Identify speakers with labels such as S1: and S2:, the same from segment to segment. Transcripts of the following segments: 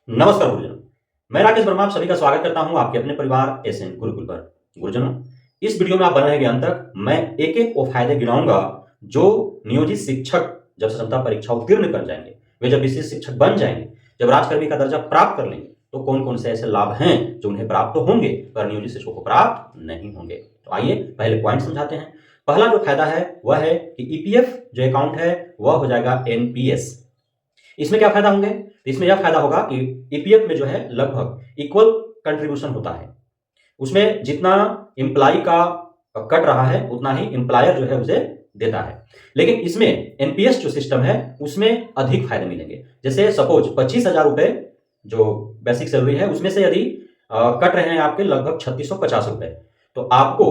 S1: नमस्कार गुरुजनों। मैं राकेश वर्मा आप सभी का स्वागत करता हूं आपके अपने परिवार एसएन गुरुकुल पर। गुरुजनों, इस वीडियो में आप बने रहेंगे अंत तक। मैं एक एक वो फायदे गिनाऊंगा जो नियोजित शिक्षक जब क्षमता परीक्षा उत्तीर्ण कर जाएंगे, वे जब विशेष शिक्षक बन जाएंगे, जब राजकर्मी का दर्जा प्राप्त कर लेंगे, तो कौन कौन से ऐसे लाभ हैं जो उन्हें प्राप्त तो होंगे पर नियोजित शिक्षकों को प्राप्त नहीं होंगे। तो आइए पहले पॉइंट समझाते हैं। पहला जो फायदा है वह है कि ईपीएफ जो अकाउंट है वह हो जाएगा एनपीएस। इसमें क्या फायदा होंगे? तो इसमें यह फायदा होगा कि ईपीएफ में जो है लगभग इक्वल कंट्रीब्यूशन होता है। उसमें जितना एम्प्लॉय का कट रहा है उतना ही एम्प्लॉयर जो है उसे देता है। लेकिन इसमें एनपीएस जो सिस्टम है उसमें अधिक फायदे मिलेंगे। जैसे सपोज 25,000 रुपए जो बेसिक सैलरी है उसमें से यदि कट रहे हैं आपके लगभग 3650 रुपए, तो आपको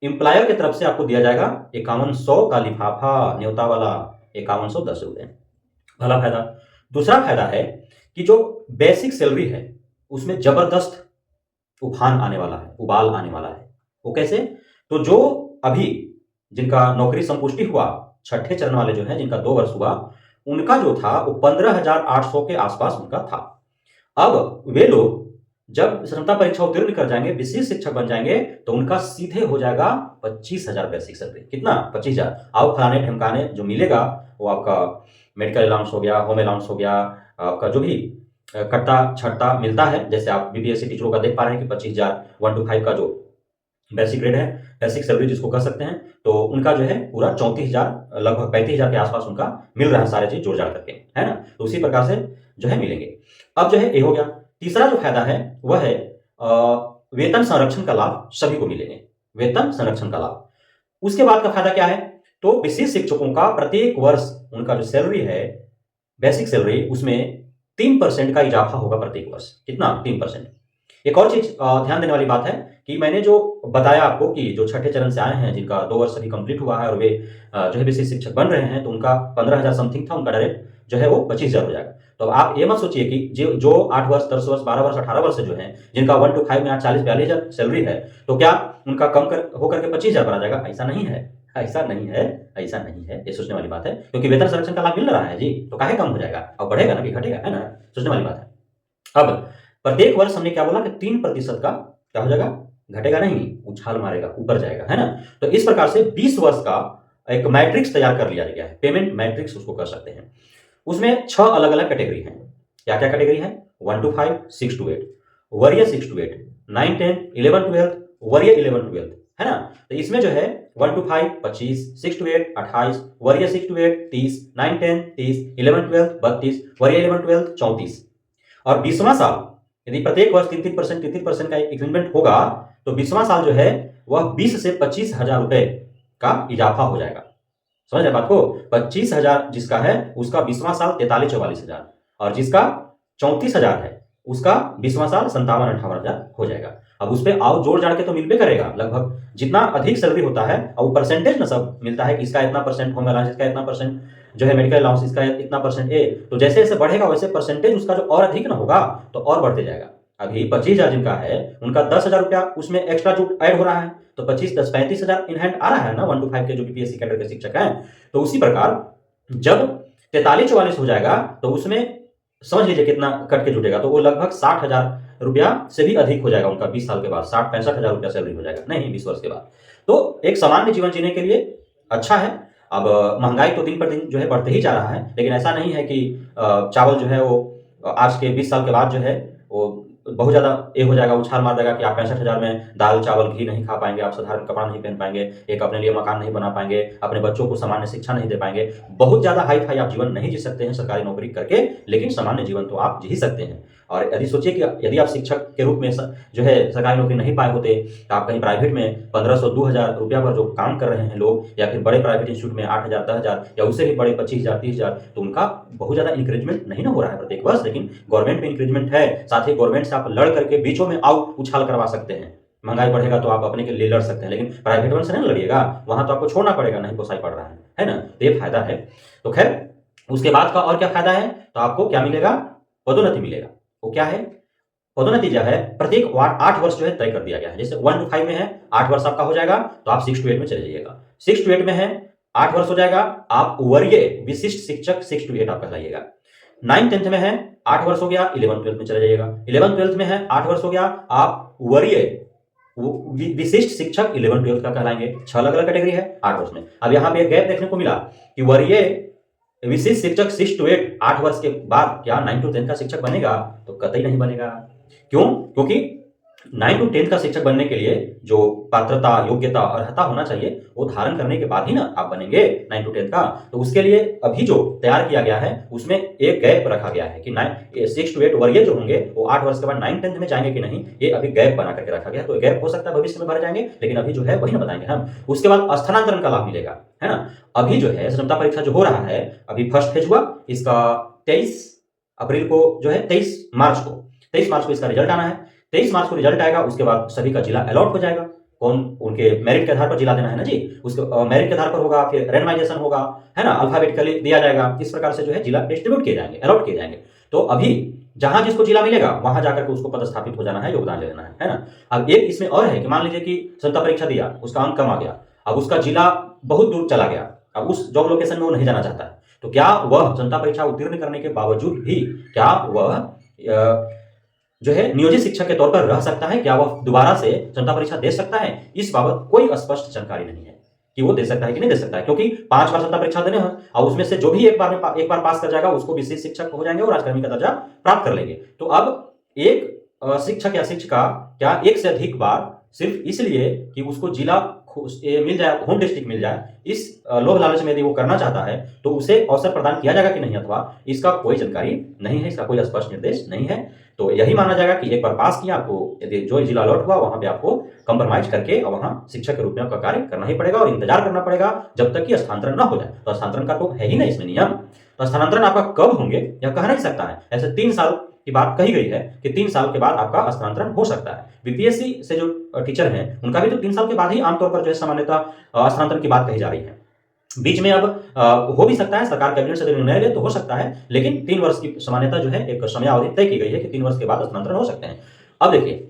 S1: एम्प्लॉयर की तरफ से आपको दिया जाएगा 5100 का लिफाफा न्योता वाला 5110 रुपए। पहला फायदा। दूसरा फायदा है कि जो बेसिक सैलरी है उसमें जबरदस्त उफान आने वाला है, उबाल आने वाला है। वो कैसे? तो जो अभी जिनका नौकरी संपुष्टि हुआ, छठे चरण वाले जो हैं जिनका 2 वर्ष हुआ, उनका जो था वो 15,800 के आसपास उनका था। अब वे लोग जब क्षमता परीक्षा उत्तीर्ण कर जाएंगे, विशेष शिक्षक बन जाएंगे, तो उनका सीधे हो जाएगा 25,000 बेसिक सैलरी। कितना? 25,000। आओ फलाने ठिमकाने जो मिलेगा वो आपका मेडिकल अलाउंस हो गया, होम अलाउंस हो गया, आपका जो भी कट्टा छट्टा मिलता है। जैसे आप बीपीएससी टीचरों का देख पा रहे हैं कि 25,000 1 to 5 का जो बेसिक ग्रेड है, बेसिक सैलरी जिसको कह सकते हैं, तो उनका जो है पूरा 34,000 लगभग 35,000 के आसपास उनका मिल रहा है, सारे चीज जोड़ जाड़ करके, है ना। तो उसी प्रकार से जो है मिलेंगे। अब जो है ये हो गया। तीसरा जो फायदा है वह है वेतन संरक्षण का लाभ सभी को मिलेंगे। वेतन संरक्षण का लाभ। उसके बाद का फायदा क्या है? तो विशेष शिक्षकों का प्रत्येक वर्ष उनका जो सैलरी है, बेसिक सैलरी, उसमें 3% का इजाफा होगा प्रत्येक वर्ष। कितना? 3%। एक और चीज ध्यान देने वाली बात है कि मैंने जो बताया आपको कि जो छठे चरण से आए हैं जिनका 2 वर्ष अभी कंप्लीट हुआ है और वे जो है विशेष शिक्षक बन रहे हैं, तो उनका 15,000 समथिंग था, उनका डायरेक्ट जो है वो 25,000 हो जाएगा। तो अब आप ये मत सोचिए कि जो 8 वर्ष 10 वर्ष 12 वर्ष 18 वर्ष से जो है जिनका 1 to 5 में आज 40-42,000 सैलरी है, तो क्या उनका कम कर होकर के 25,000 पर आ जाएगा? ऐसा नहीं है, ऐसा नहीं है, ऐसा नहीं है। ये सोचने वाली बात है, क्योंकि वेतन संरक्षण का लाभ मिल रहा है जी, तो काहे कम हो जाएगा? अब बढ़ेगा ना कि घटेगा, है ना। सोचने वाली बात है। अब प्रत्येक वर्ष हमने क्या बोला कि 3% का क्या हो जाएगा? घटेगा नहीं, उछाल मारेगा, ऊपर जाएगा, है ना। तो इस प्रकार से 20 वर्ष का एक मैट्रिक्स तैयार कर लिया गया है, पेमेंट मैट्रिक्स उसको कह सकते हैं। उसमें 6 अलग अलग कैटेगरी हैं। क्या क्या कैटेगरी है? 1 to 5, 6 to 8, वरीय 6 to 8, 9, 10, 11, 12, वरीय 11, 12, है ना। तो इसमें जो है 1 to 5 25, 6 to 8 28, वरीय 6 to 8 30, 9, 10 30, 11, 12 32, वरीय 11, 12 34। और 20वां साल यदि प्रत्येक वर्ष 3-3% का इंक्रीमेंट होगा, तो 20वां साल जो है वह 20 से 25,000 रुपए का इजाफा हो जाएगा। समझ रहे बात को? 25,000 जिसका है उसका 20वां साल 43-44,000, और जिसका 34,000 है उसका 20वां साल 57-58,000 हो जाएगा। अब उस पर आओ जोड़ जाड़ के तो मिलबे करेगा। लगभग जितना अधिक सैलरी होता है और परसेंटेज ना सब मिलता है कि इसका इतना परसेंट होम अलाउंस, इसका इतना परसेंट जो है मेडिकल अलाउंस, इसका इतना परसेंट ए, तो जैसे जैसे बढ़ेगा वैसे परसेंटेज उसका जो और अधिक ना होगा तो और बढ़ते जाएगा। अभी 25,000 जिनका है उनका 10,000 रुपया उसमें एक्स्ट्रा जो ऐड हो रहा है, तो 25 10 35,000 इन हैंड आ रहा है ना 1 to 5 के जो बीपीएससी कैडर के शिक्षक हैं। तो उसी प्रकार जब 43-44 हो जाएगा तो उसमें समझ लीजिए कितना कट के जुटेगा, तो वो लगभग 60,000 रुपया से भी अधिक हो जाएगा उनका 20 साल के बाद। 60-65,000 रुपया सैलरी हो जाएगा, नहीं 20 वर्ष के बाद। तो एक सामान्य जीवन जीने के लिए अच्छा है। अब महंगाई तो दिन पर दिन जो है बढ़ते ही जा रहा है, लेकिन ऐसा नहीं है कि चावल जो है वो आज के 20 साल के बाद जो है वो बहुत ज़्यादा ये हो जाएगा, उछाल मार देगा कि आप 65,000 में दाल चावल घी नहीं खा पाएंगे, आप साधारण कपड़ा नहीं पहन पाएंगे, एक अपने लिए मकान नहीं बना पाएंगे, अपने बच्चों को सामान्य शिक्षा नहीं दे पाएंगे। बहुत ज़्यादा हाई फाई आप जीवन नहीं जी सकते हैं सरकारी नौकरी करके, लेकिन सामान्य जीवन तो आप जी सकते हैं। और यदि सोचिए कि यदि आप शिक्षक के रूप में जो है सरकारी नौकरी नहीं पाए होते, तो आप कहीं प्राइवेट में 1,500-2,000 रुपया पर जो काम कर रहे हैं लोग, या फिर बड़े प्राइवेट इंस्टीट्यूट में 8,000 10,000 या उससे भी बड़े 25,000 30,000, तो उनका बहुत ज़्यादा इंक्रीजमेंट नहीं ना हो रहा है प्रत्येक वर्ष, लेकिन गवर्नमेंट में इंक्रीजमेंट है। साथ ही गवर्नमेंट से आप लड़ करके बीचों में आओ उछाल करवा सकते हैं। महंगाई बढ़ेगा तो आप अपने के लिए लड़ सकते हैं, लेकिन प्राइवेट वन से नहीं लड़िएगा, वहां तो आपको छोड़ना पड़ेगा, नहीं पोसाई पड़ रहा है ना। तो ये फायदा है। तो खैर उसके बाद का और क्या फायदा है? तो आपको क्या मिलेगा? पदोन्नति मिलेगा। वो क्या है? पदोन्नति जो है प्रत्येक 8 वर्ष जो है तय कर दिया गया है। जैसे 1 to 5 में है 8 वर्ष आपका हो जाएगा, तो आप 6 to 8 में चले जाइएगा। 6 to 8 में है 8 वर्ष हो जाएगा, आप वरीय विशिष्ट शिक्षक 6 to 8 आप कहलाइएगा। 9th 10th में है 8 वर्ष हो गया, 11th 12th में चले जाइएगा। 11th 12th में है 8 वर्ष हो गया, आप वरीय विशिष्ट शिक्षक 11th 12th का कहलाएंगे। 6 अलग अलग कैटेगरी है 8 वर्ष में। अब यहाँ पे एक गैप देखने को मिला कि वरीय विशिष्ट शिक्षक 6 to 8 8 वर्ष के बाद क्या 9 to 10 का शिक्षक बनेगा? तो कतई नहीं बनेगा। क्यों? क्योंकि 9 to 10 का शिक्षक बनने के लिए जो पात्रता, योग्यता, अर्हता होना चाहिए वो धारण करने के बाद ही ना आप बनेंगे 9 to 10 का। तो उसके लिए अभी जो तैयार किया गया है उसमें एक गैप रखा गया है कि 6 to 8 वरीय जो होंगे वो 8 वर्ष के बाद 9 10th में जाएंगे कि नहीं, ये अभी गैप बना करके रखा गया। तो गैप हो सकता है भविष्य में भर जाएंगे, लेकिन अभी जो है वही ना बताएंगे हम। उसके बाद स्थानांतरण का लाभ मिलेगा, है ना। अभी जो है क्षमता परीक्षा जो हो रहा है, अभी फर्स्ट फेज हुआ, इसका 23 अप्रैल को जो है 23 मार्च को इसका रिजल्ट आना है। 23 मार्च को रिजल्ट आएगा, उसके बाद सभी का जिला अलॉट हो जाएगा। कौन उनके मेरिट के आधार पर जिला देना है ना जी, उसके मेरिट के आधार पर होगा, फिर रैंडमाइजेशन होगा, है ना, अल्फाबेटिकली दिया जाएगा। इस प्रकार से जो है जिला डिस्ट्रीब्यूट किए जाएंगे, अलॉट किए जाएंगे। तो अभी जहां जिसको जिला मिलेगा वहां जाकर के उसको पदस्थापित हो जाना है, योगदान ले लेना है ना। अब एक इसमें और है कि मान लीजिए कि क्षमता परीक्षा दिया, उसका अंक कम आ गया, अब उसका जिला बहुत दूर चला गया, अब उस जॉब लोकेशन में वो नहीं जाना चाहता है, तो क्या वह क्षमता परीक्षा उत्तीर्ण करने के बावजूद भी क्या वह जो है नियोजित शिक्षक के तौर पर रह सकता है? क्या वह दोबारा से क्षमता परीक्षा दे सकता है? इस बाबत कोई स्पष्ट जानकारी नहीं है कि वो दे सकता है कि नहीं दे सकता है, क्योंकि 5 बार क्षमता परीक्षा देने हैं और उसमें से जो भी एक बार पास कर जाएगा उसको विशेष शिक्षक हो जाएंगे और राजकर्मी का दर्जा प्राप्त कर लेंगे। तो अब एक शिक्षक या शिक्षिका क्या एक से अधिक बार सिर्फ इसलिए कि उसको जिला मिल जाए, होम डिस्ट्रिक्ट मिल जाए, इस लोभ लालच में यदि वो करना चाहता है तो उसे अवसर प्रदान किया जाएगा कि नहीं, अथवा इसका कोई जानकारी नहीं है, इसका कोई स्पष्ट निर्देश नहीं है। तो यही माना जाएगा कि एक बार पास किया, आपको यदि जो जिला अलॉट हुआ वहां पे आपको कंप्रोमाइज करके और वहां शिक्षक के रूप में आपका कार्य करना ही पड़ेगा और इंतजार करना पड़ेगा जब तक कि स्थानांतरण न हो जाए। तो स्थानांतरण का तो है ही नहीं इसमें नियम। तो स्थानांतरण आपका कब होंगे यह कह नहीं सकता है। ऐसे 3 साल की बात कही गई है कि 3 साल के बाद आपका स्थानांतरण हो सकता है। बीपीएससी से जो टीचर हैं उनका भी तो 3 साल के बाद ही आमतौर पर जो है सामान्यतः स्थानांतरण की बात कही जा रही है। बीच में अब हो भी सकता है, सरकार कैबिनेट से निर्णय ले तो हो सकता है, लेकिन 3 वर्ष की सामान्यता जो है एक समयावधि तय की गई है कि 3 वर्ष के बाद स्थानांतरण हो सकते हैं। अब देखिए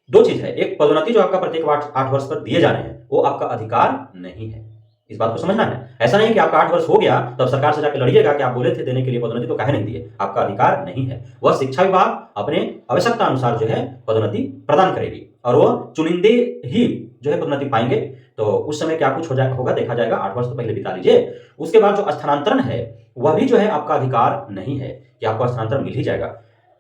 S1: 2 चीज है, एक पदोन्नति जो आपका प्रत्येक 8 वर्ष पर दिए जा रहे हैं वो आपका अधिकार नहीं है, इस बात को समझना है। ऐसा नहीं कि आपका 8 वर्ष हो गया तब सरकार से जाकर लड़िएगा कि आप बोले थे देने के लिए पदोन्नति तो काहे नहीं दिए, आपका अधिकार नहीं है। वह शिक्षा विभाग अपने आवश्यकता अनुसार जो है पदोन्नति प्रदान करेगी और वह चुनिंदे ही जो है पदोन्नति पाएंगे। तो उस समय क्या कुछ होगा देखा जाएगा, 8 वर्ष तो पहले बिता लीजिए। उसके बाद जो स्थानांतरण है वह भी जो है आपका अधिकार नहीं है कि आपको स्थानांतरण मिल ही जाएगा,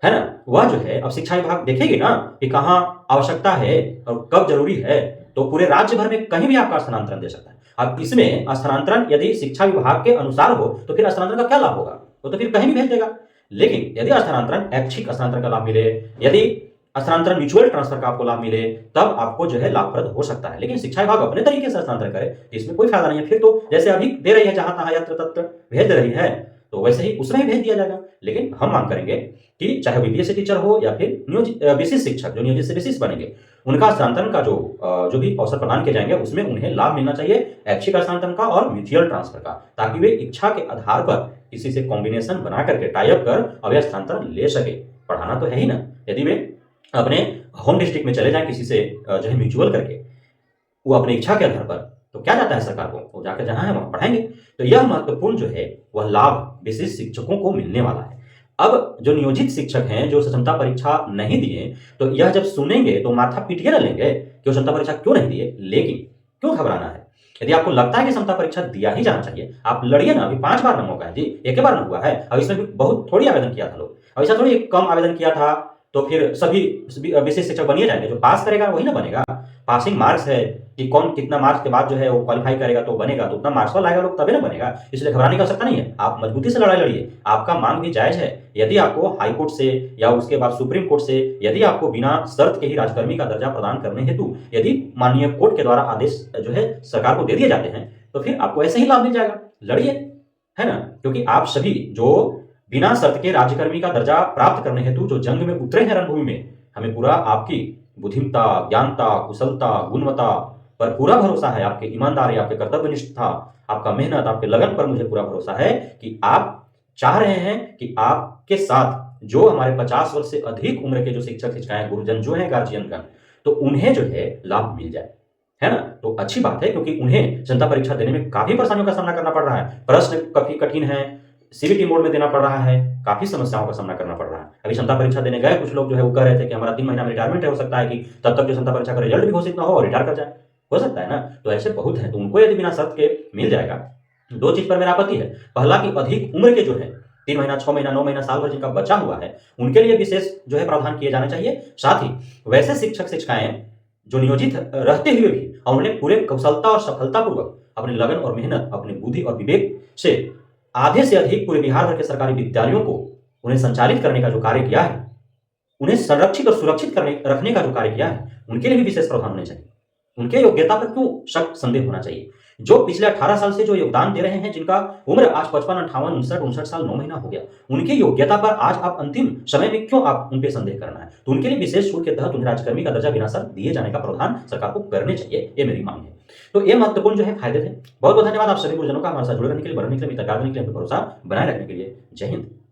S1: है ना। वह जो है अब शिक्षा विभाग देखेगी ना कि कहाँ आवश्यकता है और कब जरूरी है, तो पूरे राज्य भर में कहीं भी आपका स्थानांतरण दे सकता है। अब इसमें स्थानांतरण यदि शिक्षा विभाग के अनुसार हो तो फिर स्थानांतरण का क्या लाभ होगा, वो तो फिर कहीं भी भेज देगा। लेकिन यदि स्थानांतरण ऐच्छिक स्थानांतरण का लाभ मिले, यदि स्थानांतरण म्यूचुअल ट्रांसफर का आपको लाभ मिले, तब आपको जो है लाभप्रद हो सकता है। लेकिन शिक्षा विभाग अपने तरीके से स्थानांतरण करे तो इसमें कोई फायदा नहीं है। फिर तो जैसे अभी दे रही है, जहां तहां यत्र तत्र भेज दे रही है, तो वैसे ही उसमें ही भेज दिया जाएगा। लेकिन हम मांग करेंगे कि चाहे बीपीएससी टीचर हो या फिर विशिष्ट शिक्षक जो नियोजित से विशिष्ट बनेंगे, उनका स्थानांतरण का जो भी अवसर प्रदान किए जाएंगे उसमें उन्हें लाभ मिलना चाहिए ऐच्छिक स्थानांतरण का और म्यूचुअल ट्रांसफर का, ताकि वे इच्छा के आधार पर किसी से कॉम्बिनेशन बना करके टाइप कर अवैध स्थानांतरण ले सके। पढ़ाना तो है ही ना। यदि वे अपने होम डिस्ट्रिक्ट में चले जाएं किसी से जो है म्यूचुअल करके, वो अपनी इच्छा के आधार पर, तो क्या जाता है सरकार को, वो जाकर जहां है वहां पढ़ाएंगे। तो यह महत्वपूर्ण जो है वह लाभ विशिष्ट शिक्षकों को मिलने वाला है। अब जो नियोजित शिक्षक हैं जो क्षमता परीक्षा नहीं दिए, तो यह जब सुनेंगे तो माथा पीटिए न लेंगे कि क्षमता परीक्षा क्यों नहीं दिए। लेकिन क्यों घबराना है? यदि आपको लगता है कि क्षमता परीक्षा दिया ही जाना चाहिए, आप लड़िए ना। अभी 5 बार ना मौका है जी, एक ही बार ना हुआ है। अब इसमें भी बहुत थोड़ी आवेदन किया था लोग, अब ऐसा थोड़ी कम आवेदन किया था तो फिर सभी विशेष शिक्षक बनिए जाएंगे। जो पास करेगा वही ना बनेगा। पासिंग मार्क्स है कि कौन कितना मार्क्स के बाद जो है वो क्वालिफाई करेगा तो बनेगा, तो उतना मार्क्स वाला आएगा लोग तभी ना बनेगा। इसलिए घबराने की आवश्यकता नहीं है, आप मजबूती से लड़ाई लड़िए। आपका मांग भी जायज है। यदि आपको हाई कोर्ट से या उसके बाद सुप्रीम कोर्ट से यदि आपको बिना शर्त के ही राजकर्मी का दर्जा प्रदान करने हेतु यदि माननीय कोर्ट के द्वारा आदेश जो है सरकार को दे दिए जाते हैं, तो फिर आपको ऐसे ही लाभ मिल जाएगा। लड़िए, है ना। क्योंकि आप सभी जो बिना शर्त के राज्यकर्मी का दर्जा प्राप्त करने हेतु जो जंग में उतरे हैं रणभूमि में, हमें पूरा आपकी बुद्धिमता, ज्ञानता, कुशलता, गुणवत्ता पर पूरा भरोसा है। आपकी ईमानदारी, आपके कर्तव्यनिष्ठता, आपका मेहनत, आपके लगन पर मुझे पूरा भरोसा है कि आप चाह रहे हैं कि आपके साथ जो हमारे 50 वर्ष से अधिक उम्र के जो शिक्षक शिक्षिकाएं, गुरुजन जो है, गार्जियनगण, तो उन्हें जो है लाभ मिल जाए, है ना। तो अच्छी बात है, क्योंकि उन्हें जनता परीक्षा देने में काफी परेशानियों का सामना करना पड़ रहा है। प्रश्न काफी कठिन है, सीबीटी मोड में देना पड़ रहा है, काफ़ी समस्याओं का सामना करना पड़ रहा है। अभी क्षमता परीक्षा देने गए कुछ लोग जो है वो कह रहे थे कि हमारा 3 महीना में रिटायरमेंट है, हो सकता है कि तब तक जो क्षमता परीक्षा का रिजल्ट भी घोषित ना हो और रिटायर कर जाए। हो सकता है ना? तो ऐसे बहुत हैं, तो उनको यदि बिना शर्त के मिल जाएगा। 2 चीज़ पर मेरा आपत्ति है। पहला कि अधिक उम्र के जो है 3 महीना, 6 महीना, 9 महीना, साल भर जिनका बचा हुआ है, उनके लिए विशेष जो है प्रावधान किए जाने चाहिए। साथ ही वैसे शिक्षक-शिक्षिकाएँ जो नियोजित रहते हुए भी और उन्हें पूरे कुशलता और सफलतापूर्वक अपनी लगन और मेहनत, अपनी बुद्धि और विवेक से आधे से अधिक पूरे बिहार भर के सरकारी विद्यालयों को उन्हें संचालित करने का जो कार्य किया है, उन्हें संरक्षित और सुरक्षित रखने का जो कार्य किया है, उनके लिए भी विशेष प्रावधान होने चाहिए। उनके योग्यता पर क्यों शक संदेह होना चाहिए? जो पिछले 18 साल से जो योगदान दे रहे हैं, जिनका उम्र आज 55, 58, 59 साल 9 महीना हो गया, उनकी योग्यता पर आज आप अंतिम समय में क्यों आप उन पे संदेह करना है? तो उनके लिए विशेष छूट के तहत उन्हें राज्यकर्मी का दर्जा बिना शर्त दिए जाने का प्रावधान सरकार को करने चाहिए, ये मेरी मांग है। तो ये महत्वपूर्ण जो है फायदे थे। बहुत-बहुत धन्यवाद आप सभी गुरुजनों का हमारे साथ जुड़े रहने के लिए, बढ़ने के लिए, मित्रता करने के लिए, भरोसा बनाए रखने के लिए। जय हिंद।